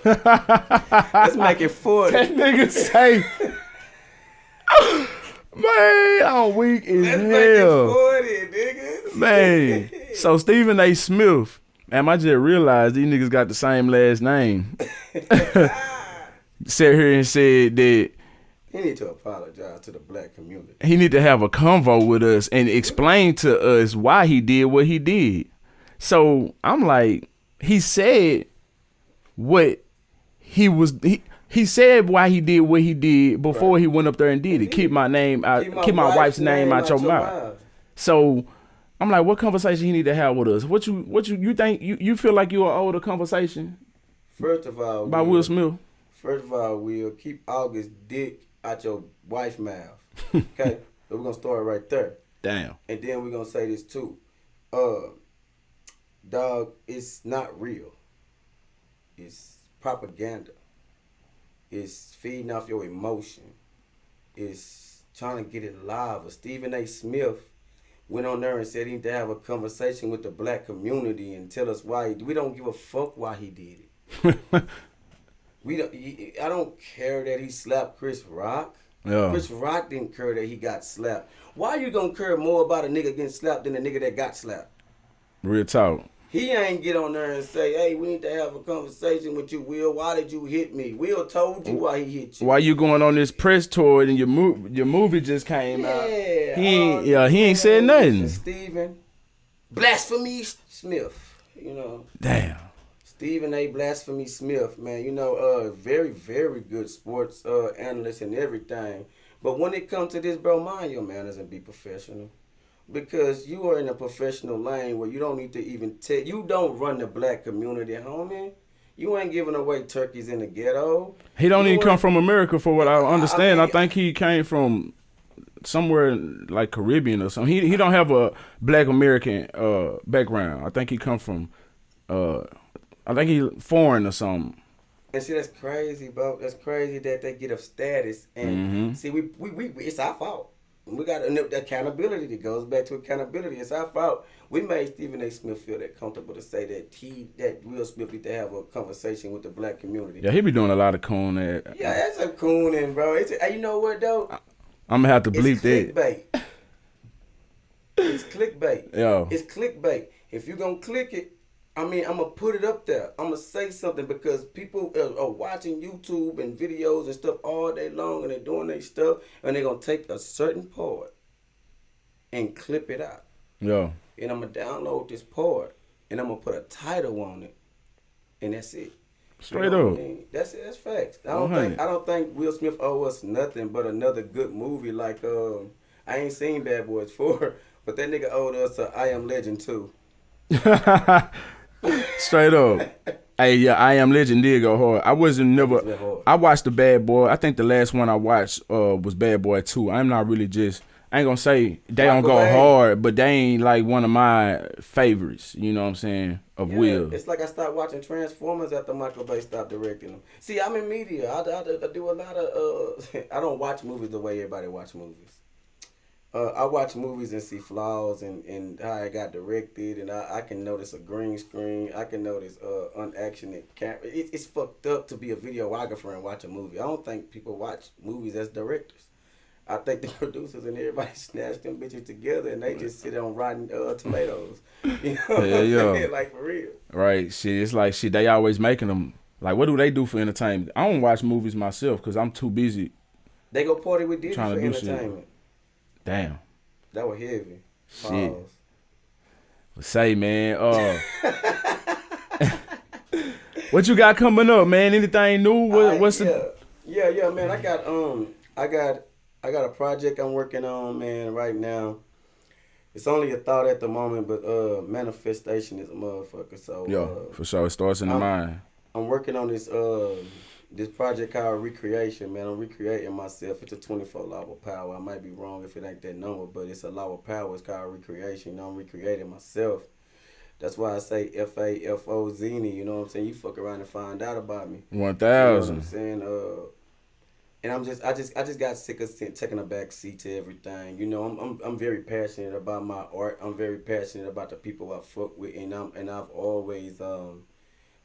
Let's make it 40. That nigga say. Man, I'm weak as hell. Make it 40, nigga. Man, so Stephen A. Smith, man, I just realized these niggas got the same last name. Sat here and said that he need to apologize to the black community. He need to have a convo with us and explain to us why he did what he did. So I'm like, he said what he was. he said why he did what he did before Right. he went up there and did it. Keep my name out, keep my wife's name out your mouth. So I'm like, what conversation he need to have with us? You think you feel like you are owed a conversation First of all, by Will Smith? First of all, Will, keep August dick out your wife's mouth. Okay? So we're gonna start right there. Damn. And then we're gonna say this too. Dog, it's not real. It's propaganda. It's feeding off your emotion. It's trying to get it live. Stephen A. Smith went on there and said he need to have a conversation with the black community and tell us why. We don't give a fuck why he did it. We don't. I don't care that he slapped Chris Rock. Yeah. Chris Rock didn't care that he got slapped. Why you gonna care more about a nigga getting slapped than a nigga that got slapped? Real talk. He ain't get on there and say, hey, we need to have a conversation with you, Will. Why did you hit me? Will told you why he hit you. Why you going on this press tour and your movie just came out? He ain't said nothing. Stephen Blasphemy Smith, you know. Damn. Stephen A. Blasphemy Smith, man, you know, very, very good sports analyst and everything. But when it comes to this, bro, mind your manners and be professional. Because you are in a professional lane where you don't need to even you don't run the black community, homie. You ain't giving away turkeys in the ghetto. He don't even come from America, for what I understand. I think he came from somewhere like Caribbean or something. He don't have a black American background. I think he come from I think he foreign or something. And see, that's crazy, bro. That's crazy that they get a status. And see, we it's our fault. We got the accountability that goes back to accountability. It's our fault. We made Stephen A. Smith feel that comfortable to say that Will Smith need to have a conversation with the black community. Yeah, he be doing a lot of coon that. Yeah, that's a cooning, bro. You know what though? I'm gonna have to bleep that. Clickbait. It's clickbait. Yeah. It's clickbait. If you gonna click it, I mean, I'm going to put it up there. I'm going to say something because people are watching YouTube and videos and stuff all day long and they're doing their stuff and they're going to take a certain part and clip it out. Yeah. And I'm going to download this part and I'm going to put a title on it and that's it. Straight up. I mean? That's it. That's facts. I don't think Will Smith owe us nothing but another good movie like, I ain't seen Bad Boys 4, but that nigga owed us a I Am Legend 2. Straight up. Hey, yeah, I Am Legend did go hard. I watched the Bad Boy. I think the last one I watched was Bad Boy 2. I'm not really I ain't gonna say they don't go hard, but they ain't like one of my favorites, you know what I'm saying, of Will. It's like I stopped watching Transformers after Michael Bay stopped directing them. See, I'm in media. I do a lot of, I don't watch movies the way everybody watch movies. I watch movies and see flaws and how it got directed, and I can notice a green screen. I can notice unactioned camera. It's fucked up to be a videographer and watch a movie. I don't think people watch movies as directors. I think the producers and everybody snatch them bitches together and they just sit on rotten tomatoes. You know what I'm saying? Like, for real. Right. Shit, it's like, they always making them. Like, what do they do for entertainment? I don't watch movies myself because I'm too busy. They go party with Diddy for entertainment. Shit. Damn. That was heavy. Shit. Say, man, what you got coming up, man? Anything new? What's Yeah, man. I got a project I'm working on, man, right now. It's only a thought at the moment, but manifestation is a motherfucker. So for sure. It starts in the mind. I'm working on this project called Recreation, man. I'm recreating myself. It's a 24 law of power. I might be wrong if it ain't that number, but it's a law of power. It's called Recreation. You know, I'm recreating myself. That's why I say FAFO Zini. You know what I'm saying? You fuck around and find out about me. 1,000. You know what I'm saying? And I just got sick of taking a back seat to everything. You know, I'm very passionate about my art. I'm very passionate about the people I fuck with, and I've always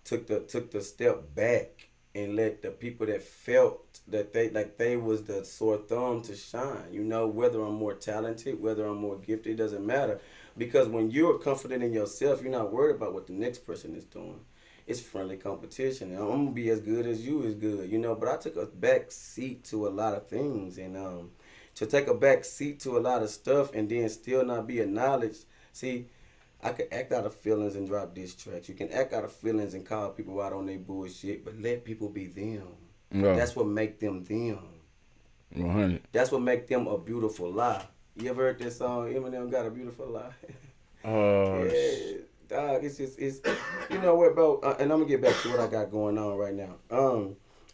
took the step back and let the people that felt that they was the sore thumb to shine. You know, whether I'm more talented, whether I'm more gifted, it doesn't matter. Because when you're confident in yourself, you're not worried about what the next person is doing. It's friendly competition. And I'm gonna be as good as you is good, you know. But I took a back seat to a lot of things, and to take a back seat to a lot of stuff and then still not be acknowledged. See, I could act out of feelings and drop diss tracks. You can act out of feelings and call people out on their bullshit, but let people be them. Yeah. That's what make them them. 100. That's what make them a beautiful lie. You ever heard this song? Eminem got a beautiful lie. Uh, Yeah, dog. It's just it's. You know what, bro? And I'm gonna get back to what I got going on right now.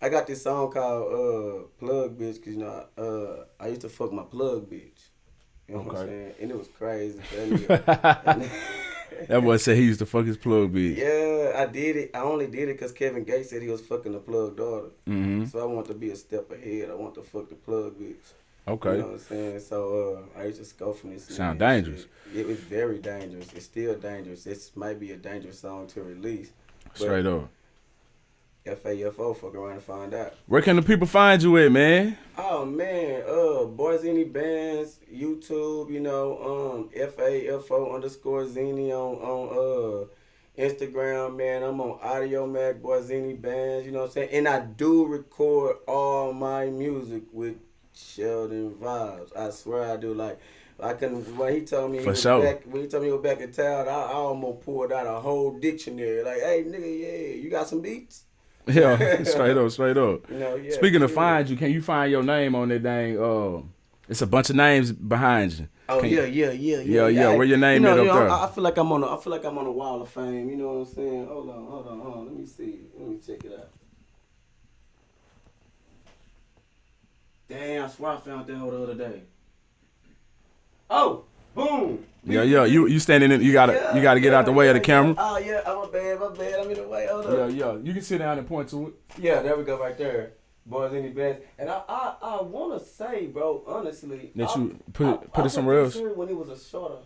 I got this song called "Plug Bitch" because I used to fuck my plug bitch. You know what I'm Okay. saying? And it was crazy. And That boy said he used to fuck his plug bitch. yeah, I did it. I only did it because Kevin Gates said he was fucking the plug daughter. Mm-hmm. So I want to be a step ahead. I want to fuck the plug bitch. You Okay. know what I'm saying? So I used to scope from this. Sound nigga and dangerous. shit. It was very dangerous. It's still dangerous. This might be a dangerous song to release. Straight up. FAFO, fuck around and find out. Where can the people find you at, man? Oh man, Boy Zini Bands, YouTube, FAFO underscore Zini on Instagram, man. I'm on Audio Mac, Boy Zini Bands, you know what I'm saying? And I do record all my music with Sheldon Vibes. I swear I do. Like I can when he told me he For was sure. back when he told me he was back in town, I almost pulled out a whole dictionary. Like, hey nigga, yeah, you got some beats? Yeah, straight up, straight up. Yeah. Speaking of find you, can you find your name on that dang? It's a bunch of names behind you. Oh Can yeah. Yeah. Where your name at up there? I feel like I'm on a wall of fame. You know what I'm saying? Hold on. Let me see. Let me check it out. Damn, I swear I found that hole the other day. Oh, boom. Yeah. You standing in. You gotta get out the way of the camera. Oh yeah, my bad. I'm in the way. Hold up. Yeah. You can sit down and point to it. Yeah, there we go, right there. Boys in the best. And I wanna say, bro, honestly, That you put it somewhere else. When it was a shorter,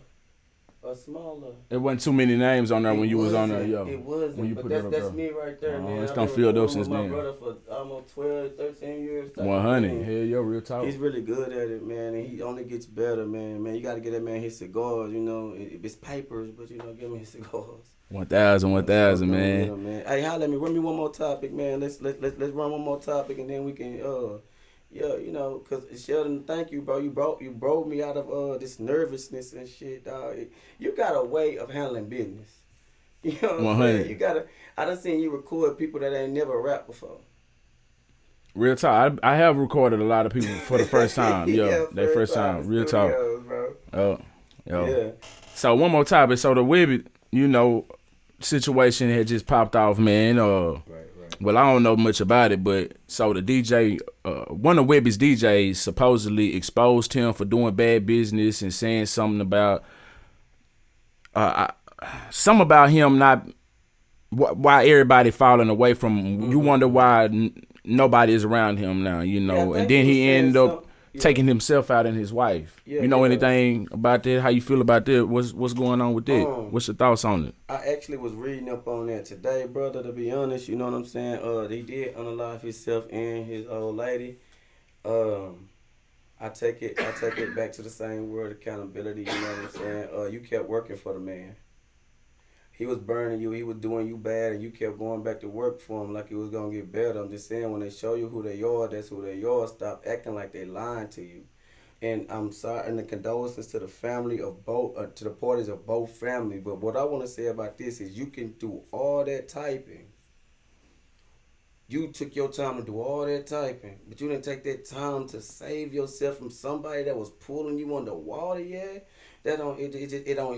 a smaller. It wasn't too many names on there when you was on there, yo. It wasn't. When you But put that up that's there. me right there, man. It's I've done been filled up recording since with then. my brother for almost 12, 13 years. 100. Hell, yo, real talk. He's really good at it, man, and he only gets better, man. Man, you got to get that man his cigars, It's papers, but, give him his cigars. 1,000, man. Man. Hey, holla at me. Run me one more topic, man. Let's run one more topic, and then we can, cause Sheldon, thank you, bro. You brought me out of this nervousness and shit, dog. You got a way of handling business. You know what I'm saying? You gotta. I done seen you record people that ain't never rapped before. Real talk. I have recorded a lot of people for the first time. Their first time. Real talk. Bro. Yo. Yeah. So one more topic. So the Webby, situation had just popped off, man. Right. Well, I don't know much about it, but so the DJ, one of Webby's DJs supposedly exposed him for doing bad business and saying something about him not why everybody falling away from him. Mm-hmm. You wonder why nobody is around him now, and then he ended up taking himself out and his wife. Anything about that? How you feel about that? What's going on with that? What's your thoughts on it? I actually was reading up on that today, brother, to be honest. You know what I'm saying? He did unalive himself and his old lady. I take it back to the same word, accountability. You know what I'm saying? You kept working for the man. He was burning you. He was doing you bad, and you kept going back to work for him like it was gonna get better. I'm just saying, when they show you who they are, that's who they are. Stop acting like they lying to you. And I'm sorry, and the condolences to the family of both, to the parties of both families. But what I want to say about this is, you can do all that typing. You took your time to do all that typing, but you didn't take that time to save yourself from somebody that was pulling you underwater. Yeah, it don't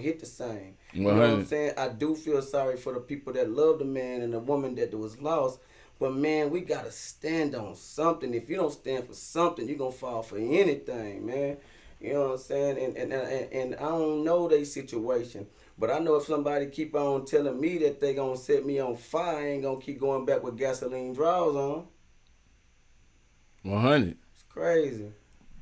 hit the same. You know what I'm saying? I do feel sorry for the people that love the man and the woman that was lost. But man, we gotta stand on something. If you don't stand for something, you're gonna fall for anything, man. You know what I'm saying? And I don't know their situation. But I know if somebody keep on telling me that they gonna set me on fire, I ain't gonna keep going back with gasoline draws on. 100. It's crazy.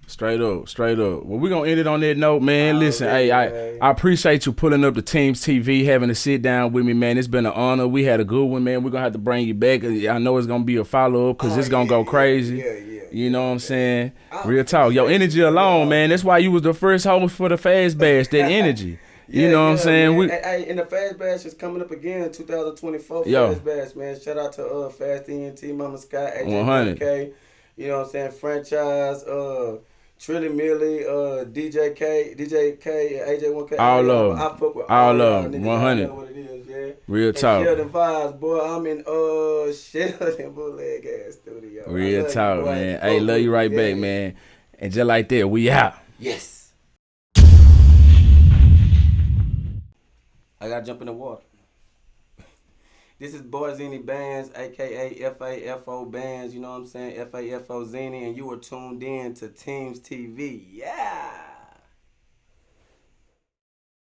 Straight up. Well, we're gonna end it on that note, man. Listen, I appreciate you pulling up the Teams TV, having to sit down with me, man. It's been an honor. We had a good one, man. We're gonna have to bring you back. I know it's gonna be a follow-up because it's gonna go crazy. Yeah. You know what I'm saying? Real talk. Your energy alone, man. That's why you was the first host for the Fast Bash, that energy. You know what I'm saying? And the Fast Bash is coming up again in 2024. Fast Bash, man. Shout out to Fast ENT, Mama Scott, AJ1K. You know what I'm saying? Franchise, Trilly Millie, DJ K, AJ1K. All of them. I fuck with all of them. 100. I know what it is. Yeah. man. Real And talk. Sheldon Vibes, boy. I'm in Sheldon Bootleg Ass Studio. Real I love talk, you, boy. man. Hey, love you right back, Yeah. man. And just like that, we out. Yes. I gotta jump in the water. This is Boy Zini Bands, aka FAFO Bands, you know what I'm saying? FAFO Zini, and you are tuned in to Teams TV. Yeah!